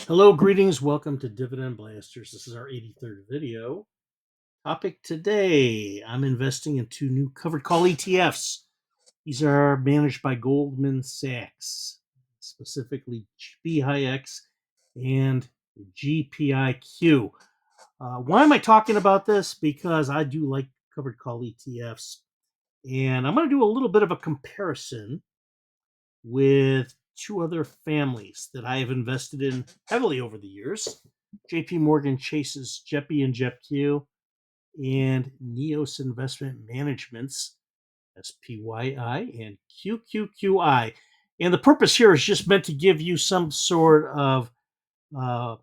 Hello, greetings. Welcome to Dividend Blasters. This is our 83rd video. Topic today, I'm investing in two new covered call ETFs. These are managed by Goldman Sachs, specifically GPIX and GPIQ. Why am I talking about this? Because I do like covered call ETFs, and I'm going to do a little bit of a comparison with two other families that I have invested in heavily over the years. JPMorgan Chase's JEPI and JEPQ and Neos Investment Management's SPYI and QQQI. And the purpose here is just meant to give you some sort of uh,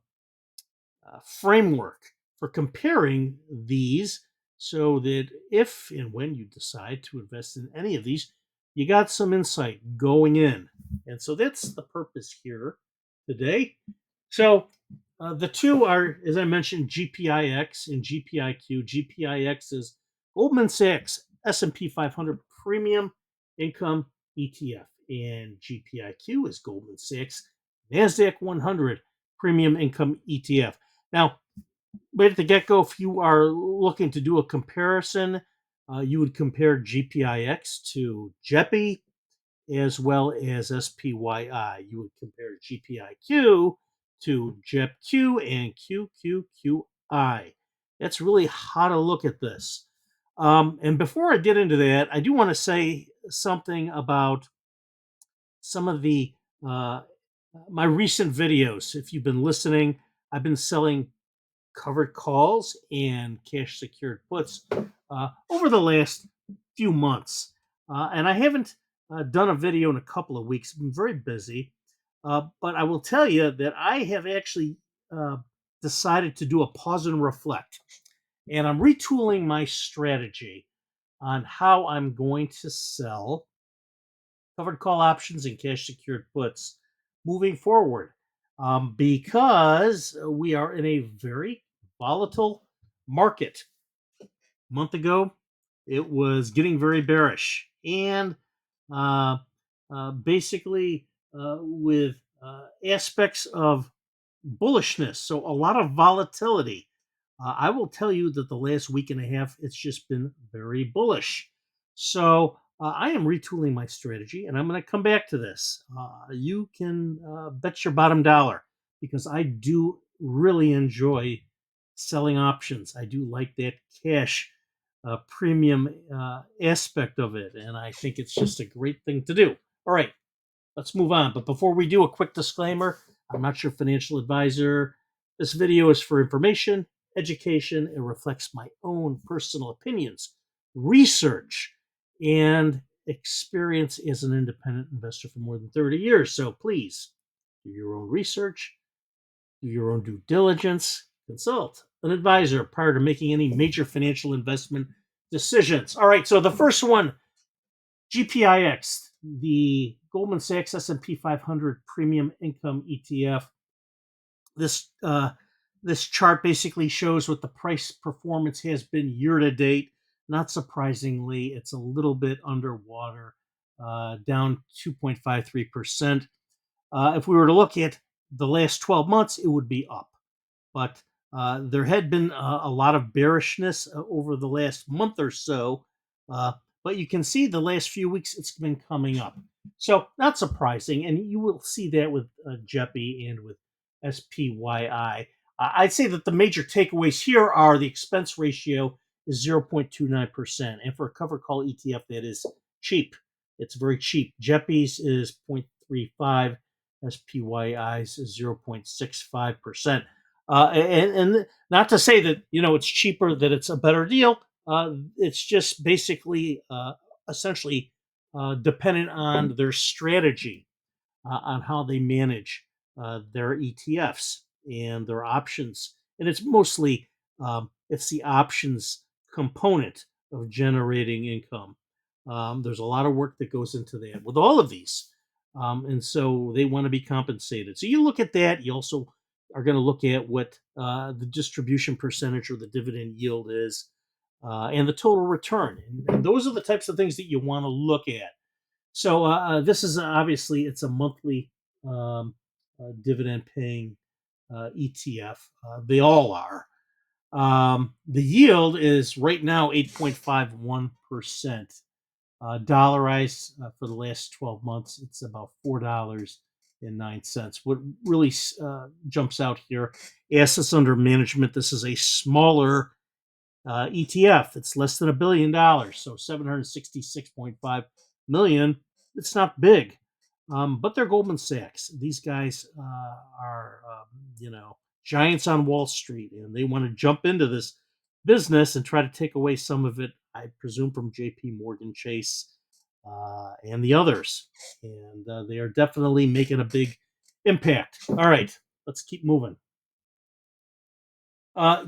framework for comparing these so that if and when you decide to invest in any of these, you got some insight going in. And so that's the purpose here today. So the two are, as I mentioned, GPIX and GPIQ. GPIX is Goldman Sachs S&P 500 Premium Income ETF, and GPIQ is Goldman Sachs NASDAQ 100 Premium Income ETF. Now, right at the get-go, if you are looking to do a comparison, you would compare GPIX to JEPI as well as SPYI. You would compare GPIQ to JEPQ and QQQI. That's really how to look at this. And before I get into that, I do want to say something about some of the my recent videos. If you've been listening, I've been selling covered calls and cash secured puts over the last few months. And I haven't done a video in a couple of weeks. I've been very busy. But I will tell you that I have actually uh, decided to do a pause and reflect. And I'm retooling my strategy on how I'm going to sell covered call options and cash secured puts moving forward, because we are in a very volatile market. A month ago, it was getting very bearish, and uh, basically with aspects of bullishness. So a lot of volatility. I will tell you that the last week and a half, it's just been very bullish. So I am retooling my strategy, and I'm going to come back to this. You can bet your bottom dollar because I do really enjoy selling options. I do like that cash premium aspect of it, and I think it's just a great thing to do. All right, let's move on. But before we do, a quick disclaimer: I'm not your financial advisor. This video is for information, education. It reflects my own personal opinions, research, and experience as an independent investor for more than 30 years. So please do your own research, do your own due diligence, consult an advisor prior to making any major financial investment decisions. All right, so the first one, GPIX, the Goldman Sachs S&P 500 Premium Income ETF. This this chart basically shows what the price performance has been year to date. Not surprisingly, it's a little bit underwater, down 2.53%. If we were to look at the last 12 months, it would be up. But there had been a lot of bearishness over the last month or so. Uh, but you can see the last few weeks it's been coming up. So not surprising. And you will see that with JEPI and with SPYI. I'd say that the major takeaways here are the expense ratio is 0.29%. And for a cover call ETF, that is cheap. It's very cheap. JEPI's is 0.35. SPYI's is 0.65%. And not to say that it's cheaper, that it's a better deal. It's just basically essentially dependent on their strategy on how they manage their ETFs and their options, and it's mostly it's the options component of generating income. There's a lot of work that goes into that with all of these, and so they want to be compensated. So you look at that. You also are going to look at what the distribution percentage or the dividend yield is, and the total return. And those are the types of things that you want to look at. So this is obviously it's a monthly dividend paying ETF. They all are. The yield is right now 8.51%. Dollarized for the last 12 months, it's about $4.09. What really jumps out here, assets under management, this is a smaller ETF. It's less than $1 billion, so 766.5 million. It's not big, but they're Goldman Sachs. These guys are, giants on Wall Street, and they want to jump into this business and try to take away some of it. I presume from JPMorgan Chase and the others, and they are definitely making a big impact. All right, let's keep moving.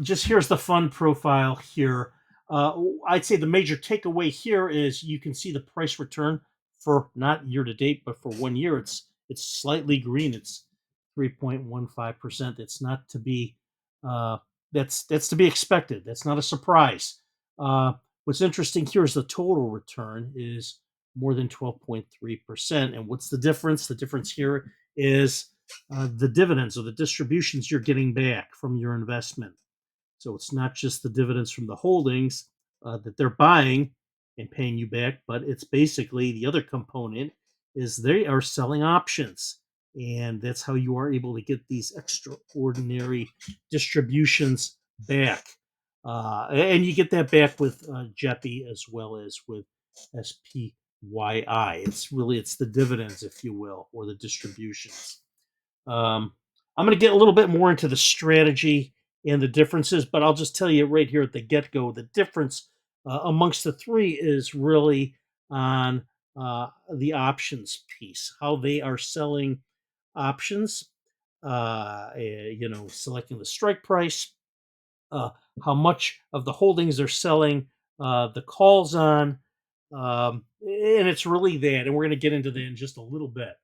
Just here's the fund profile here. I'd say the major takeaway here is you can see the price return for not year to date, but for 1 year. It's slightly green. It's 3.15%. It's not to be that's to be expected. That's not a surprise. What's interesting here is the total return is more than 12.3%. And what's the difference? The difference here is the dividends or the distributions you're getting back from your investment. So it's not just the dividends from the holdings that they're buying and paying you back, but it's basically the other component is they are selling options. And that's how you are able to get these extraordinary distributions back. And you get that back with JEPI as well as with SPYI. It's the dividends, if you will, or the distributions. Um, I'm going to get a little bit more into the strategy and the differences, but I'll just tell you right here at the get go the difference amongst the three is really on the options piece, how they are selling options, selecting the strike price, uh, how much of the holdings they're selling the calls on. And it's really that. And we're going to get into that in just a little bit.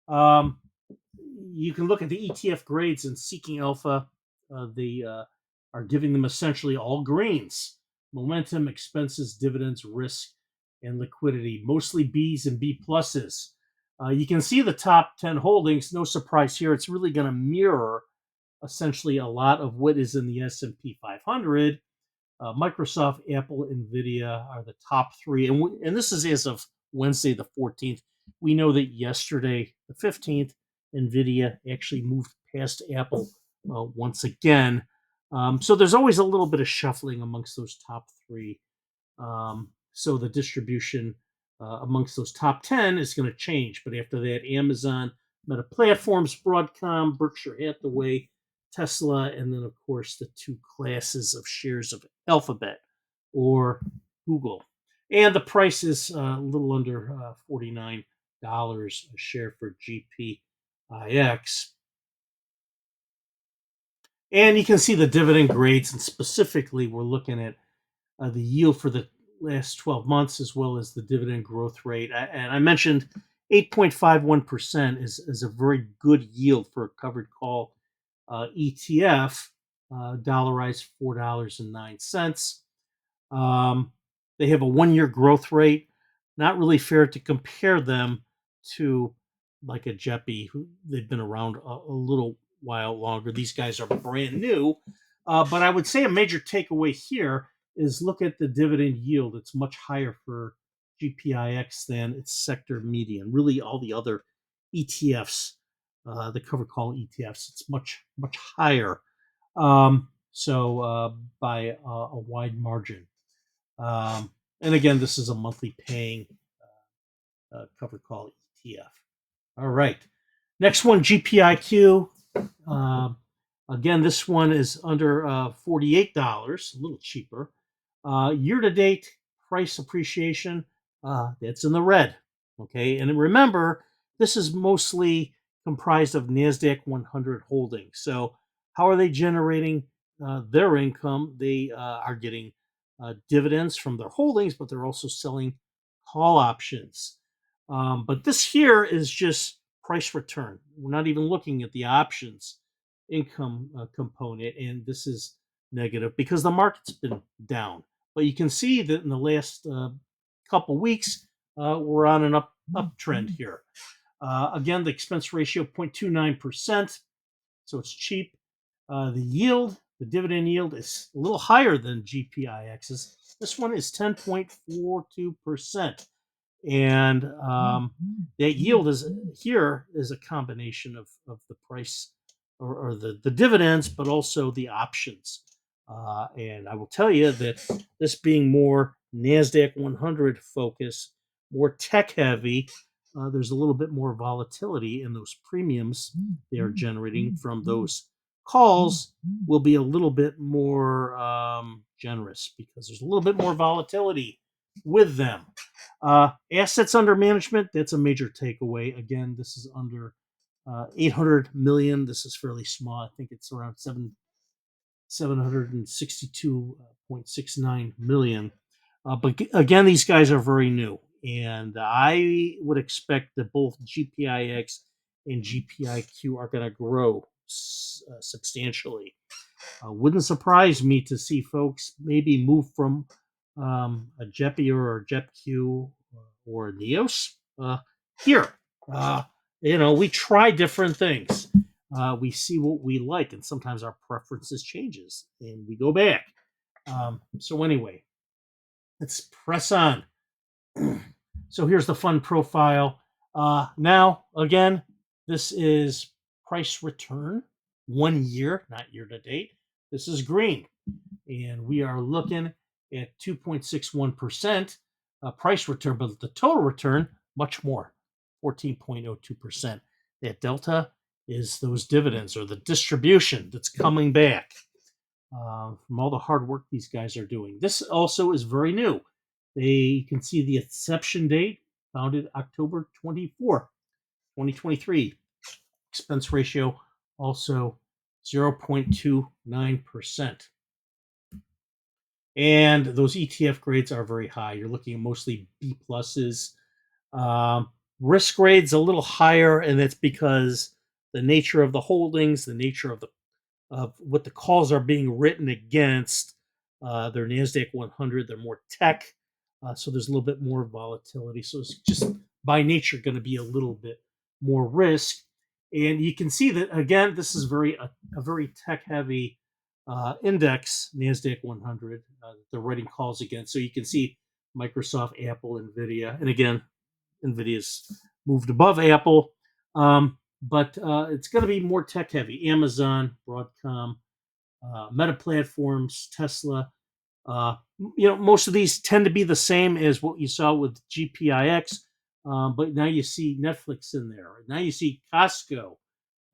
Um, you can look at the ETF grades and Seeking Alpha. They are giving them essentially all greens: momentum, expenses, dividends, risk, and liquidity. Mostly Bs and B pluses. You can see the top 10 holdings. No surprise here. It's really going to mirror essentially a lot of what is in the S&P 500. Microsoft, Apple, Nvidia are the top three, and this is as of Wednesday the 14th. We know that yesterday, the 15th, Nvidia actually moved past Apple once again. So there's always a little bit of shuffling amongst those top three. So the distribution amongst those top 10 is going to change. But after that, Amazon, Meta Platforms, Broadcom, Berkshire Hathaway, Tesla, and then, of course, the two classes of shares of Alphabet or Google. And the price is a little under $49 a share for GPIX. And you can see the dividend grades, and specifically, we're looking at the yield for the last 12 months as well as the dividend growth rate. And I mentioned 8.51% is a very good yield for a covered call ETF, dollarized $4.09. They have a 1 year growth rate. Not really fair to compare them to like a JEPI, who they've been around a little while longer. These guys are brand new. But I would say a major takeaway here is look at the dividend yield. It's much higher for GPIX than its sector median. Really, all the other ETFs, the covered call ETFs, it's much, much higher. So by a wide margin. And again, this is a monthly paying covered call ETF. All right. Next one, GPIQ. Again, this one is under $48, a little cheaper. Year to date price appreciation, that's in the red. Okay. And remember, this is mostly comprised of NASDAQ 100 holdings. So, how are they generating their income? They are getting dividends from their holdings, but they're also selling call options. But this here is just price return. We're not even looking at the options income component, and this is negative because the market's been down. But you can see that in the last couple weeks, we're on an uptrend here. Again, the expense ratio 0.29%. so it's cheap. The dividend yield is a little higher than GPIX's. This one is 10.42%. And that yield is here is a combination of the price or the dividends, but also the options. And I will tell you that this being more NASDAQ 100 focus, more tech heavy, there's a little bit more volatility in those premiums they are generating from those calls will be a little bit more generous because there's a little bit more volatility with them. Assets under management, that's a major takeaway. Again, this is under 800 million. This is fairly small. I think it's around 762.69 million. But again, these guys are very new. And I would expect that both GPIX and GPIQ are going to grow substantially. Wouldn't surprise me to see folks maybe move from a JEPI or a JEPQ or a NEOS here. We try different things. We see what we like, and sometimes our preferences changes, and we go back. So anyway, let's press on. So here's the fund profile. Now, again, this is price return 1 year, not year to date. This is green, and we are looking at 2.61% price return, but the total return much more, 14.02%. That delta is those dividends or the distribution that's coming back from all the hard work these guys are doing. This also is very new. You can see the inception date, founded October 24, 2023. Expense ratio also 0.29%. And those ETF grades are very high. You're looking at mostly B pluses. Risk grades a little higher, and that's because the nature of the holdings, the nature of what the calls are being written against. They're NASDAQ 100. They're more tech, so there's a little bit more volatility. So it's just by nature going to be a little bit more risk. And you can see that again, this is a very tech heavy index, NASDAQ 100. They're writing calls against. So you can see Microsoft, Apple, Nvidia, and again, Nvidia's moved above Apple. But it's going to be more tech heavy. Amazon, Broadcom, Meta Platforms, Tesla. Most of these tend to be the same as what you saw with GPIX, but now you see Netflix in there. Now you see Costco,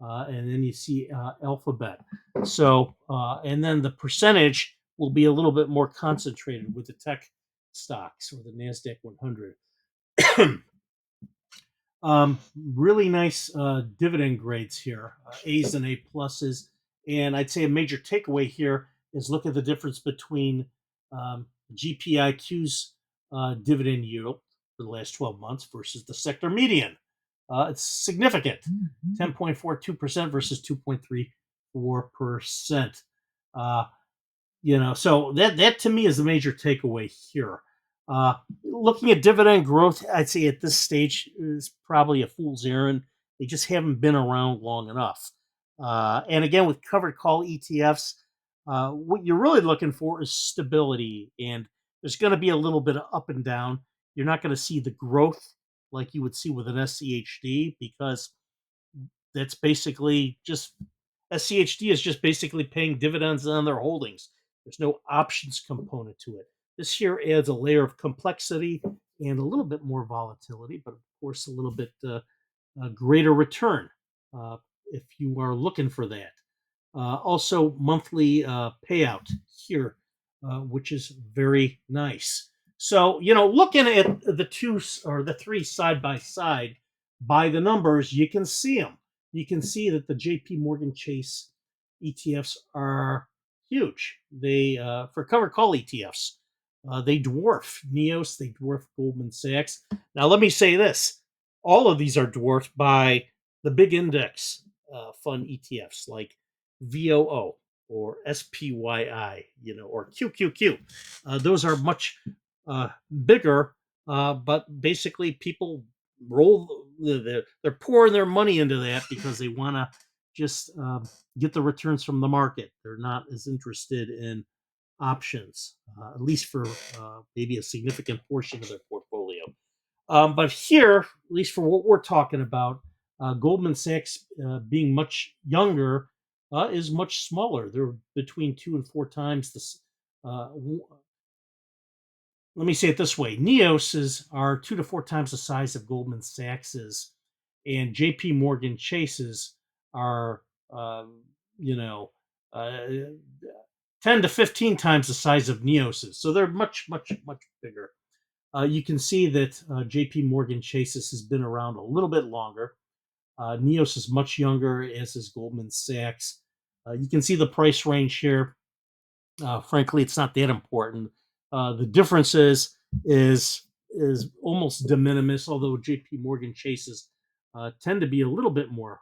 and then you see Alphabet. So, and then the percentage will be a little bit more concentrated with the tech stocks or the NASDAQ 100. Really nice dividend grades here, A's and A pluses. And I'd say a major takeaway here is look at the difference between GPIQ's dividend yield for the last 12 months versus the sector median. It's significant, 10.42% versus 2.34%. So that to me is the major takeaway here. Looking at dividend growth, I'd say at this stage is probably a fool's errand. They just haven't been around long enough. And again, with covered call ETFs, what you're really looking for is stability. And there's going to be a little bit of up and down. You're not going to see the growth like you would see with an SCHD because that's basically just SCHD is just basically paying dividends on their holdings. There's no options component to it. This here adds a layer of complexity and a little bit more volatility, but of course a little bit greater return if you are looking for that. Also, monthly payout here, which is very nice. So, looking at the two or the three side by side by the numbers, you can see them. You can see that the JPMorgan Chase ETFs are huge. They for covered call ETFs, they dwarf NEOS, they dwarf Goldman Sachs. Now, let me say this: all of these are dwarfed by the big index fund ETFs like VOO or SPYI, or QQQ. Those are much bigger, but basically people they're pouring their money into that because they want to just get the returns from the market. They're not as interested in options, at least for maybe a significant portion of their portfolio. But here, at least for what we're talking about, Goldman Sachs, being much younger, is much smaller. They're between 2 and 4 times this. Let me say it this way: Neos's are 2 to 4 times the size of Goldman Sachs's, and J.P. Morgan Chase's are, you know, uh, 10 to 15 times the size of Neos's. So they're much, much, much bigger. You can see that J.P. Morgan Chase's has been around a little bit longer. Neos is much younger, as is Goldman Sachs. You can see the price range here. Frankly, it's not that important. The difference is almost de minimis, although J.P. Morgan Chases tend to be a little bit more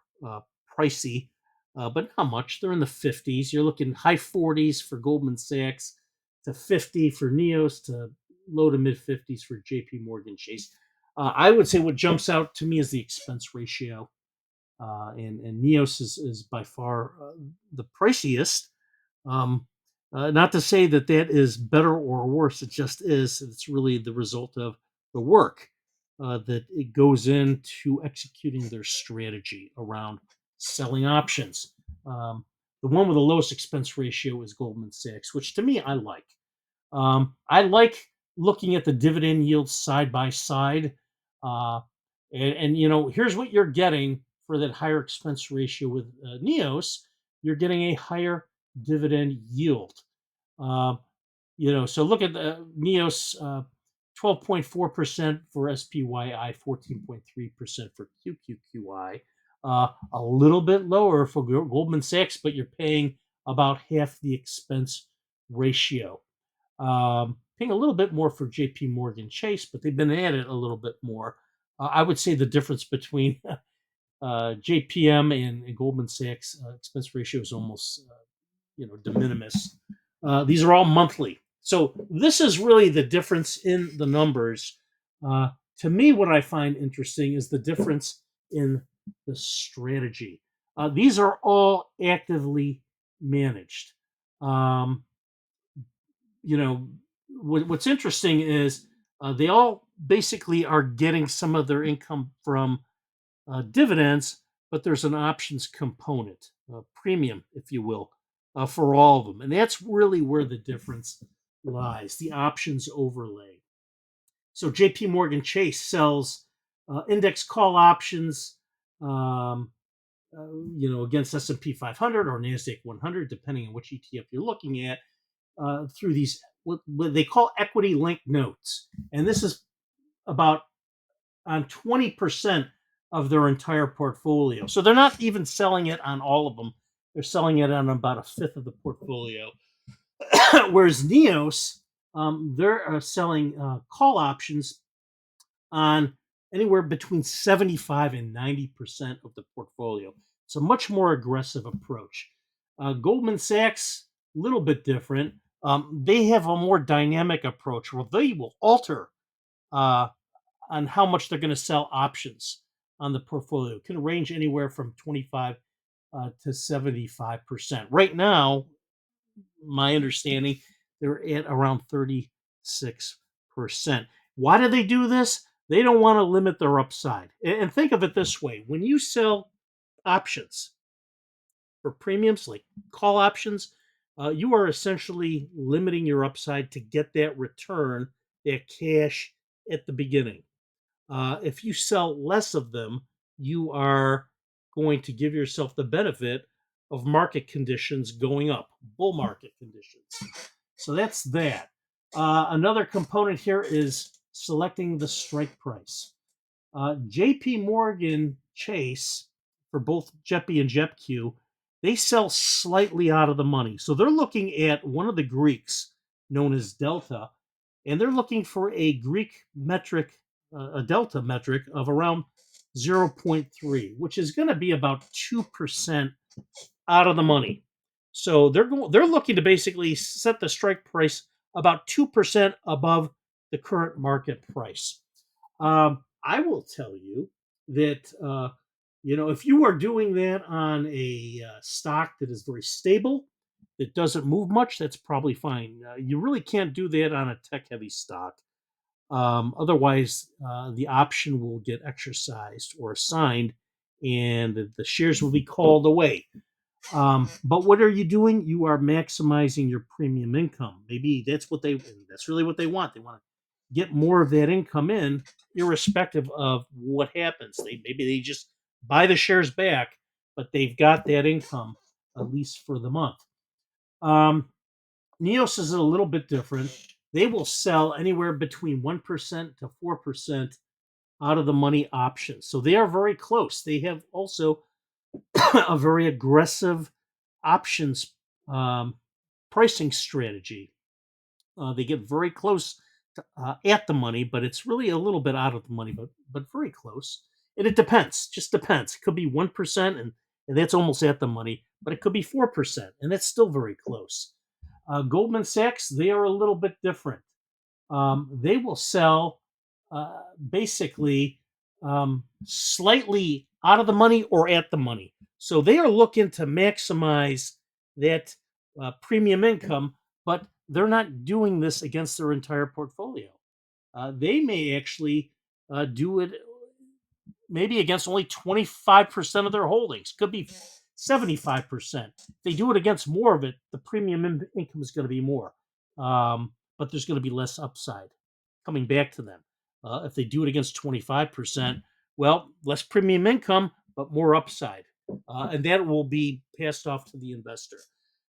pricey, but not much. They're in the 50s. You're looking high 40s for Goldman Sachs, to 50 for Neos, to low to mid 50s for J.P. Morgan Chase. I would say what jumps out to me is the expense ratio, and Neos is by far the priciest. Um, Not to say that that is better or worse. It just is. It's really the result of the work that it goes into executing their strategy around selling options. The one with the lowest expense ratio is Goldman Sachs, which to me I like. I like looking at the dividend yields side by side. Uh, and here's what you're getting for that higher expense ratio with Neos. You're getting a higher dividend yield. Uh, so look at the Neos, 12.4% for SPYI, 14.3% for QQQI. A little bit lower for Goldman Sachs, but you're paying about half the expense ratio. Paying a little bit more for JP Morgan Chase, but they've been at it a little bit more. I would say the difference between JPM and Goldman Sachs expense ratio is almost de minimis. These are all monthly, so this is really the difference in the numbers. Uh, to me, what I find interesting is the difference in the strategy. These are all actively managed. Um, what's interesting is they all basically are getting some of their income from dividends, but there's an options component, premium, if you will, for all of them. And that's really where the difference lies, the options overlay. So JP Morgan Chase sells index call options, um, against S&P 500 or NASDAQ 100, depending on which ETF you're looking at, through these what they call equity linked notes. And this is about on 20% of their entire portfolio. So they're not even selling it on all of them. They're selling it on about a fifth of the portfolio. Whereas Neos, they're selling call options on anywhere between 75 and 90% of the portfolio. It's a much more aggressive approach. Goldman Sachs, a little bit different. They have a more dynamic approach where they will alter uh, on how much they're going to sell options on the portfolio. It can range anywhere from 25 to 75%. Right now, my understanding, they're at around 36%. Why do they do this? They don't want to limit their upside. And think of it this way: when you sell options for premiums like call options, you are essentially limiting your upside to get that return, that cash at the beginning. If you sell less of them, you are going to give yourself the benefit of market conditions going up, bull market conditions. So that's that. Another component here is selecting the strike price. JP Morgan Chase, for both JEPI and JEPQ, they sell slightly out of the money. So they're looking at one of the Greeks known as delta, and they're looking for a Greek metric, a delta metric of around 0.3, which is going to be about 2% out of the money. So they're looking to basically set the strike price about 2% above the current market price. I will tell you that If you are doing that on a stock that is very stable, that doesn't move much, that's probably fine. You really can't do that on a tech heavy stock. Otherwise, the option will get exercised or assigned, and the shares will be called away. But what are you doing? You are maximizing your premium income. Maybe that's really what they want. They want to get more of that income in, irrespective of what happens. Maybe they just buy the shares back, but they've got that income at least for the month. Um, Neos is a little bit different. They will sell anywhere between 1% to 4% out of the money options. So they are very close. They have also a very aggressive options um, pricing strategy. They get very close to, at the money, but it's really a little bit out of the money, but very close. And it depends. Just depends. It could be 1%, and that's almost at the money, but it could be 4%, and that's still very close. Goldman Sachs, they are a little bit different. They will sell basically slightly out of the money or at the money. So they are looking to maximize that premium income, but they're not doing this against their entire portfolio. They may actually do it maybe against only 25% of their holdings. Could be 75%. If they do it against more of it, the premium income is going to be more. But there's going to be less upside coming back to them. If they do it against 25%, well, less premium income, but more upside. And that will be passed off to the investor.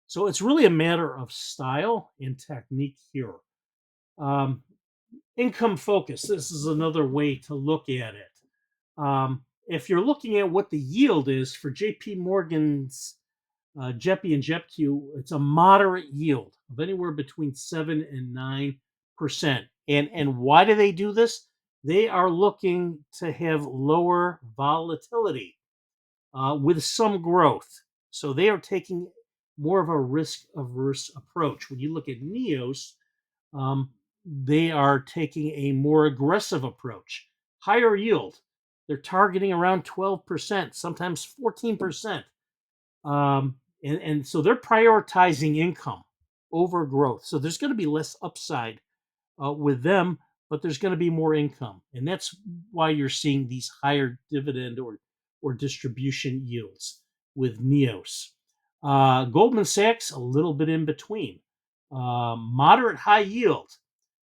So it's really a matter of style and technique here. Um, Income focus. This is another way to look at it. If you're looking at what the yield is for JP Morgan's JEPI and JEPQ, it's a moderate yield of anywhere between 7 and 9%. And why do they do this? They are looking to have lower volatility with some growth. So they are taking more of a risk averse approach. When you look at NEOS, um, they are taking a more aggressive approach, higher yield. They're targeting around 12%, sometimes 14%. And so they're prioritizing income over growth. So there's going to be less upside with them, but there's going to be more income. And that's why you're seeing these higher dividend or distribution yields with NEOS. Goldman Sachs, a little bit in between. Moderate high yield.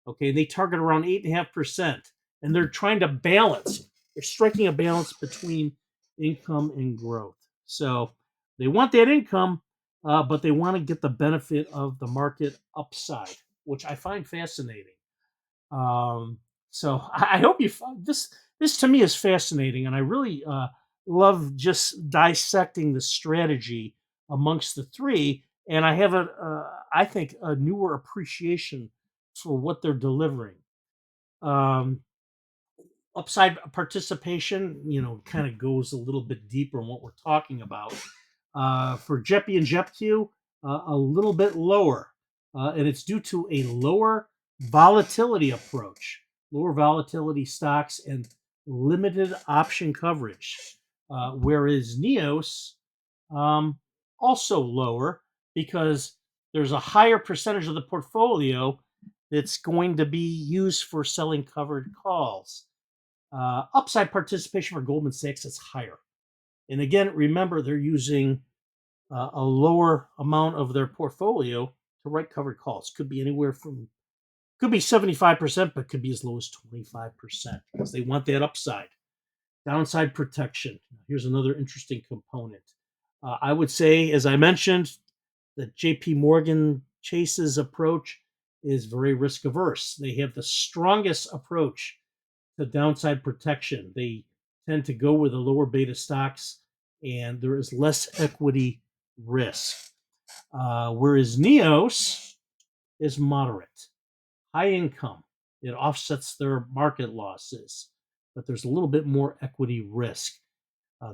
Okay, they target around 8.5%, and they're trying to balance. They're striking a balance between income and growth. So they want that income, but they want to get the benefit of the market upside, which I find fascinating. Um, so I hope you found this. This to me is fascinating, and I really love just dissecting the strategy amongst the three. And I have I think, a newer appreciation for what they're delivering. Um, Upside participation, kind of goes a little bit deeper in what we're talking about. For JEPI and JEPQ, a little bit lower, and it's due to a lower volatility approach, lower volatility stocks, and limited option coverage. Whereas NEOS, um, also lower because there's a higher percentage of the portfolio that's going to be used for selling covered calls. Upside participation for Goldman Sachs is higher. And again, remember, they're using a lower amount of their portfolio to write covered calls. Could be anywhere from, could be 75%, but could be as low as 25% because they want that upside. Downside protection. Here's another interesting component. I would say, as I mentioned, that JP Morgan Chase's approach is very risk averse. They have the strongest approach to downside protection. They tend to go with the lower beta stocks, and there is less equity risk. Whereas NEOS is moderate, high income. It offsets their market losses, but there's a little bit more equity risk.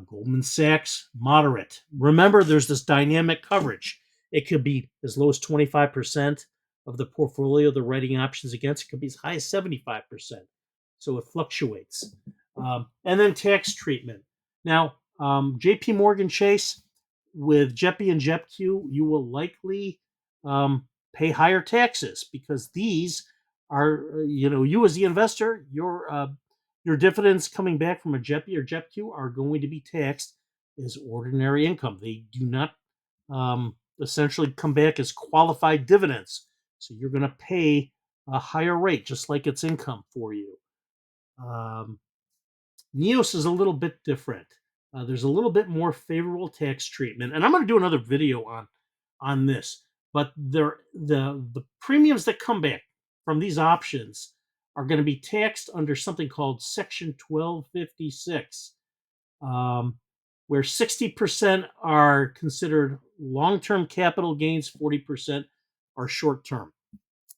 Goldman Sachs, moderate. Remember, there's this dynamic coverage. It could be as low as 25% of the portfolio they're writing options against. It could be as high as 75%. So it fluctuates. And then tax treatment. Now, JPMorgan Chase with JEPI and JEPQ, you will likely pay higher taxes because these are, you as the investor, your dividends coming back from a JEPI or JEPQ are going to be taxed as ordinary income. They do not essentially come back as qualified dividends. So you're going to pay a higher rate, just like it's income for you. Um, NEOS is a little bit different. There's a little bit more favorable tax treatment, and I'm going to do another video on this. But the premiums that come back from these options are going to be taxed under something called Section 1256, where 60% are considered long-term capital gains, 40% are short-term.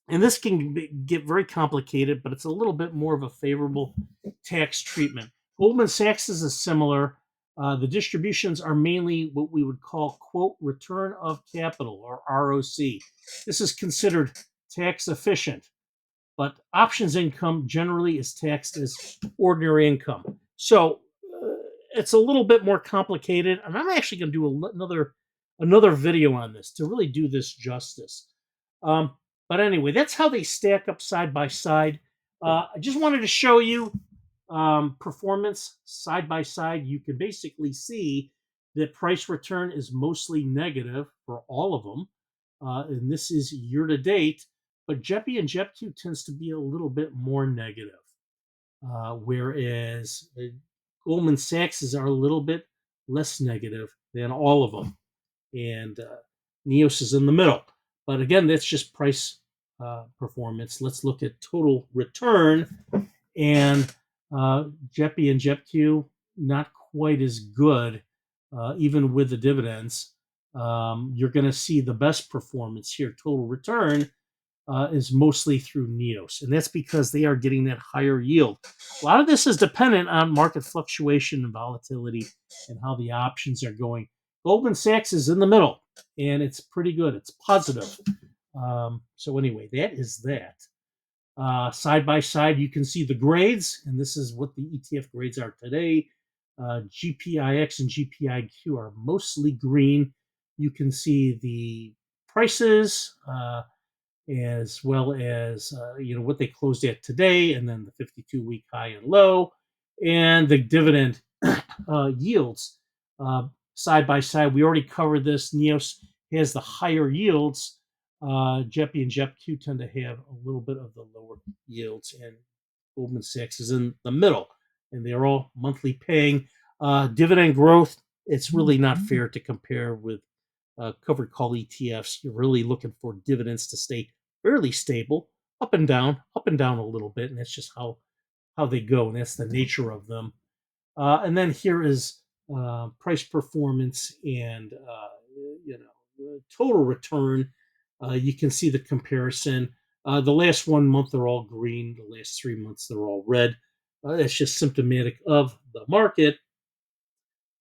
And this can get very complicated, but it's a little bit more of a favorable tax treatment. Goldman Sachs is similar. The distributions are mainly what we would call, quote, return of capital, or ROC. This is considered tax efficient, but options income generally is taxed as ordinary income. So it's a little bit more complicated, and I'm actually going to do another video on this to really do this justice. But anyway, that's how they stack up side by side. I just wanted to show you performance side by side. You can basically see that price return is mostly negative for all of them. And this is year to date, but JEPI and JEPQ tends to be a little bit more negative. Whereas Goldman Sachs are a little bit less negative than all of them. And NEOS is in the middle. But again, that's just price performance. Let's look at total return. And JEPI and JEPQ, not quite as good, even with the dividends. You're going to see the best performance here. Total return is mostly through NEOS, and that's because they are getting that higher yield. A lot of this is dependent on market fluctuation and volatility and how the options are going. Goldman Sachs is in the middle, and it's pretty good. It's positive. So anyway, that is that. Side by side, you can see the grades, and this is what the ETF grades are today. GPIX and GPIQ are mostly green. You can see the prices, as well as what they closed at today, and then the 52-week high and low, and the dividend yields side by side. We already covered this. NEOS has the higher yields. JEPI and JEPQ tend to have a little bit of the lower yields, and Goldman Sachs is in the middle, and they're all monthly paying. Dividend growth, it's really not fair to compare with covered call ETFs. You're really looking for dividends to stay fairly stable, up and down a little bit, and that's just how they go, and that's the nature of them. And then here is price performance and total return. You can see the comparison. The last 1 month they're all green. The last 3 months they're all red. That's just symptomatic of the market.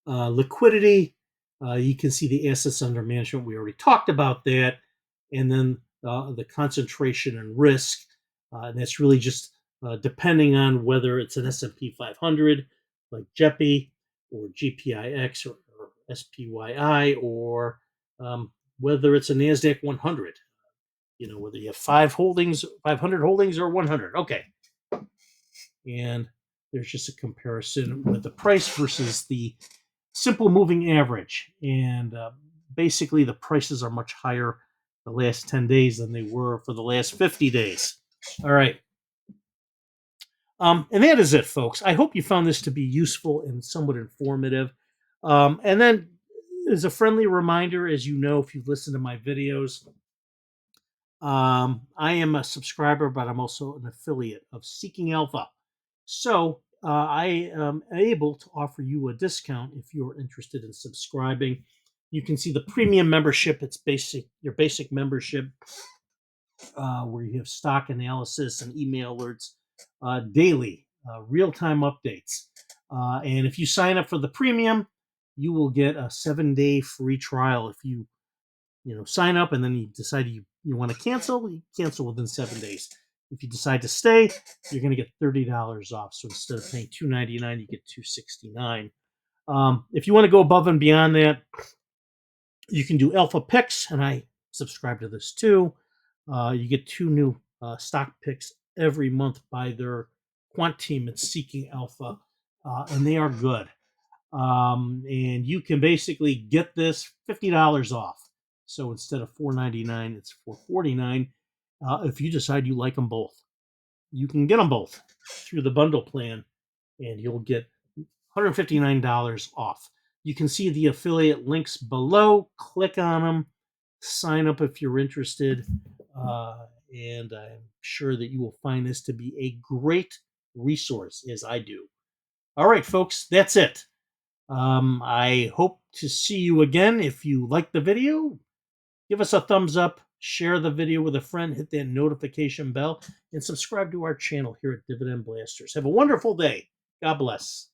Liquidity. You can see the assets under management. We already talked about that. And then the concentration and risk. And that's really just depending on whether it's an S&P 500 like JEPI or GPIX or SPYI, or whether it's a NASDAQ 100. Whether you have 500 holdings or 100. Okay. And there's just a comparison with the price versus the simple moving average. And basically the prices are much higher the last 10 days than they were for the last 50 days. All right. And that is it, folks. I hope you found this to be useful and somewhat informative. And then as a friendly reminder, as you know, if you've listened to my videos, I am a subscriber, but I'm also an affiliate of Seeking Alpha. So I am able to offer you a discount if you're interested in subscribing. You can see the premium membership. It's your basic membership, where you have stock analysis and email alerts daily, real-time updates. And if you sign up for the premium, you will get a 7-day free trial. If you sign up and then you decide you want to cancel, you cancel within 7 days. If you decide to stay, you're going to get $30 off. So instead of paying $299, you get $269. If you want to go above and beyond that, you can do alpha picks, and I subscribe to this too. You get 2 new stock picks every month by their quant team at Seeking Alpha, and they are good. And you can basically get this $50 off. So instead of $4.99, it's $4.49. If you decide you like them both, you can get them both through the bundle plan, and you'll get $159 off. You can see the affiliate links below. Click on them, sign up if you're interested, and I'm sure that you will find this to be a great resource, as I do. All right, folks, that's it. I hope to see you again. If you like the video, give us a thumbs up, share the video with a friend, hit that notification bell, and subscribe to our channel here at Dividend Blasters. Have a wonderful day. God bless.